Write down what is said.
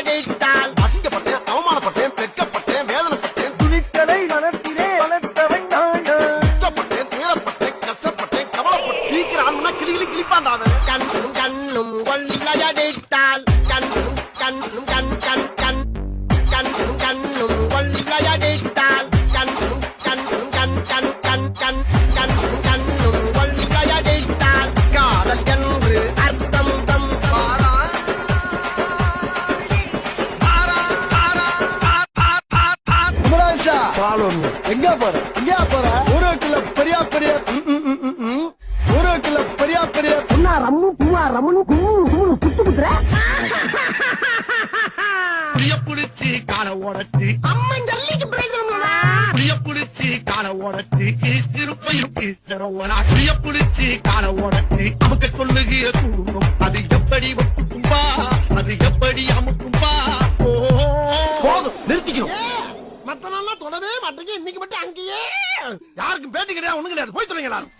கொள்ளையடித்தால் அசிங்கப்பட்டேன், அவமானப்பட்டேன், வெட்கப்பட்டேன், வேதனைப்பட்டேன், துணித்தலை மனத்திலே வளர்த்தவன் நான். துக்கப்பட்டேன், துயரப்பட்டேன், கஷ்டப்பட்டேன், கவலைப்பட்டேன். கிழிக்கிற ஆண்மனா கிளி கிளி கிழிப்பான்டாவே. கண்ணும் கண்ணும் கொள்ளையடித்தால் கண்ணும் கண்ணும் கண் கண் கண் கண்ணும் கண்ணும் கொள்ளையடித்தால் கண்ணும் கண்ணும் கண் கண் கண் கண் கண்ணும் கண்ணும் கொள்ளையடித்தால் காதல் என்று அர்த்தம் தம் குமரேஷா, எங்க போற? எங்கயா போற? ஊருக்குள்ள பெரியா பெரிய ஊருக்குள்ள பெரியா பெரிய பொண்ணா ரம்மு பூவா ரம்மனு கும்மு கும்மு குத்து குத்துற. புளிய புளிச்சி கால உடச்சி அம்மன் ஜல்லிக்கு பிரயோஜனமா? புளிய புளிச்சி கால உடச்சி திருப்பையும் ஈஸ்வரவனா புளிய புளிச்சி கால உடச்சி அமுக்க சொல்லுகிற குடும்பம் அது எப்படி ஒப்புக்கும்பா அது எப்படி அமுக்கும்பா ஓ போதும், நிறுத்திக்கணும். மத்த நாள்லாம் தொடவே மாட்டேங்க, இன்னைக்கு மட்டும் அங்கேயே. யாருக்கும் பேட்டி கிடையாது, ஒண்ணு கிடையாது. போய் சொல்லுங்க எல்லாரும்.